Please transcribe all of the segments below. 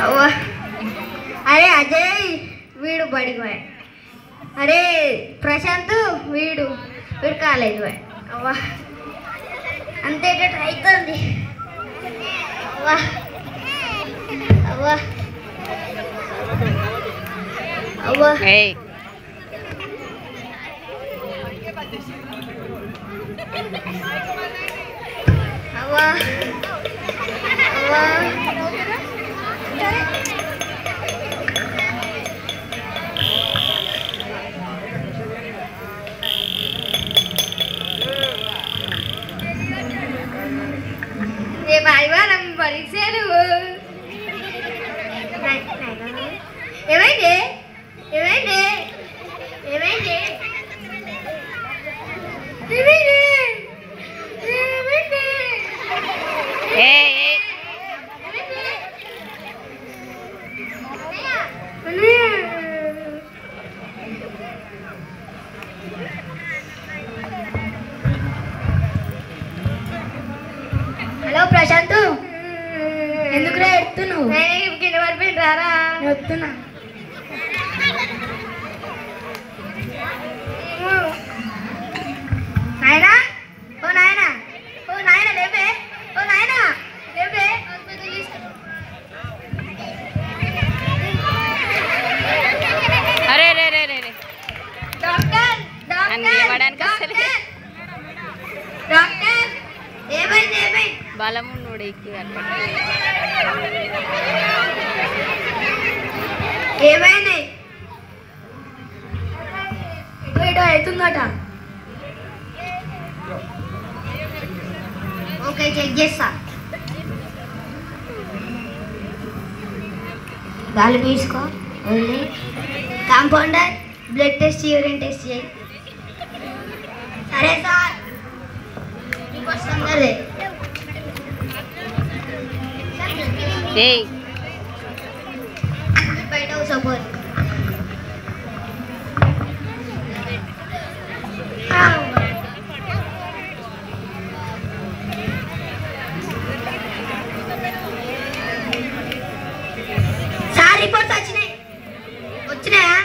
అవ్వా అరే అజయ్ వీడు బడికి పోయాడు. అరే ప్రశాంత్ వీడు కాలేజ్ పోయాడు. అవ్వా అంతే అవుతుంది. అవ్వా అవ్వా అవ్వా అవ్వా అవ్వా రేపు ఆదివారం పరీక్షలు. ఏమైంది ఏమైంది ఏమైంది ఏమైంది ఏమైంది? హలో ప్రశాంత్, ఎందుకురా ఎడుతున్నావు? కింద పడిపోయింది రారా. వస్తున్నా. నాయనా ఓ నాయనా ఓ నాయనా లేపే ఓ నాయనా లేపే. అరే రే రే రే డాక్టర్ డాక్టర్ డాక్టర్ ఏమైంది ఏమైంది? బలమున్నోడికి ఏమైంది? ఏటో అవుతుందట. ఓకే చెక్ చేస్తా. గాలి పీసుకో వదిలి. Compounder blood test urine test చేయి. సరే సార్ రిపోర్ట్స్ తొందరదే. బయట సపోర్ట్ సార్ రిపోర్ట్స్ వచ్చినాయి. వచ్చినాయా?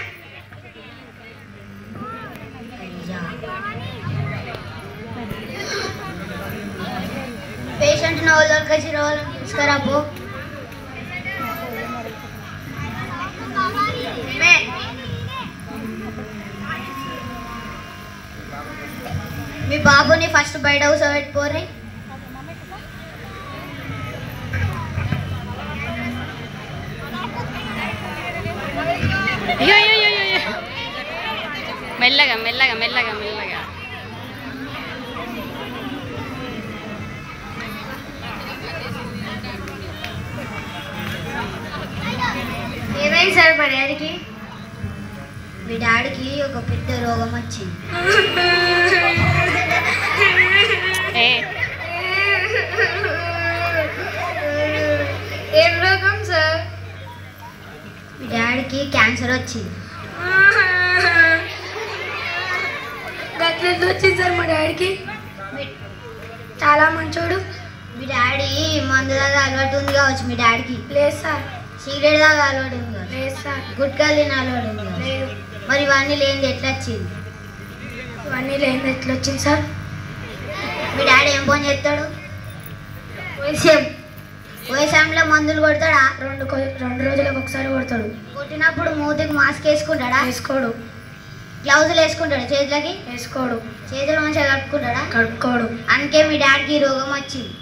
పేషెంట్ నోళ్ళకి వచ్చి రోల్ తీసుకురా పో. మీ బాబుని ఫస్ట్ బయట కూర్చోబెట్టుకోర్రి. మెల్లగా మెల్లగా మెల్లగా మెల్లగా. ఏమైంది సార్ మా డాడీకి? మీ డాడీకి ఒక పెద్ద రోగం వచ్చింది. ఏం రోగం సార్? మీ డాడీకి క్యాన్సర్ వచ్చింది. గట్ల వచ్చింది సార్ మా డాడీకి. చాలా మంచోడు. మీ డాడీ మందు దాకా అలవాటు ఉంది కావచ్చు మీ డాడీకి. లేదు సార్. సిగరెట్ దాకా అలవాటు ఉంది కావచ్చు. లేదు సార్. గుట్కాలు తిన అలవాటు ఉంది కావచ్చు. లేదు. మరి ఇవన్నీ లేనిది ఎట్లా వచ్చింది? ఇవన్నీ లేనిది ఎట్లా వచ్చింది సార్? మీ డాడీ ఏం పని చేస్తాడు? వైశాంలో మందులు కొడతాడా? రెండు రోజులకు ఒకసారి కొడతాడు. కొట్టినప్పుడు మూతికి మాస్క్ వేసుకుంటాడా? వేసుకోడు. గ్లౌజులు వేసుకుంటాడు? చేతులకి వేసుకోడు. చేతులు మంచిగా కడుక్కుంటాడా? కడుక్కోడు. అందుకే మీ డాడీకి రోగం వచ్చింది.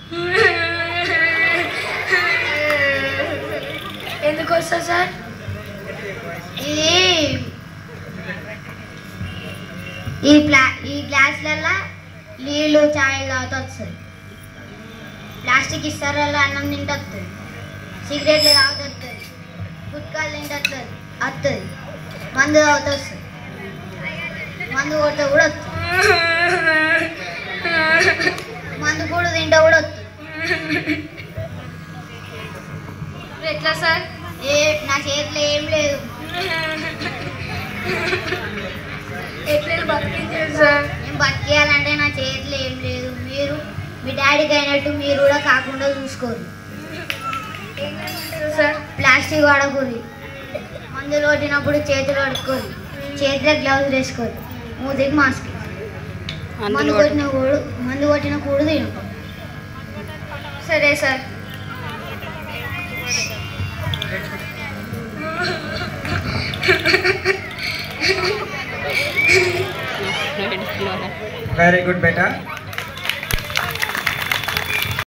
ఎందుకు వస్తుంది సార్? ఇది ఈ గ్లాసులలో నీళ్ళు చాయ్ తాగుతూ వస్తుంది. ప్లాస్టిక్ ఇస్తారల్లో అన్నం తింటే వస్తుంది. సిగరెట్లు తాగుతూ వస్తుంది. గుట్కాలు తింటే వస్తుంది. మందు తాగుతూ వస్తుంది. మందు కొడితే కూడా వస్తుంది. మందు కూడా తింటే కూడా వస్తుంది. ఎట్లా సార్? నా చేతిలో ఏం లేదు. ఎట్లా బతికించారు సార్? నేను బతికేయాలంటే నా చేతిలో ఏం లేదు. మీరు మీ డాడీకి అయినట్టు మీరు కూడా కాకుండా చూసుకోరు. సార్ ప్లాస్టిక్ వాడకూరి, మందులు కొట్టినప్పుడు చేతులు కడుక్కోరు, చేతిలో గ్లౌజ్ వేసుకోరు, మూతికి మాస్క్, మందు కొట్టిన కూడు తిను. సరే సార్. Very good, beta.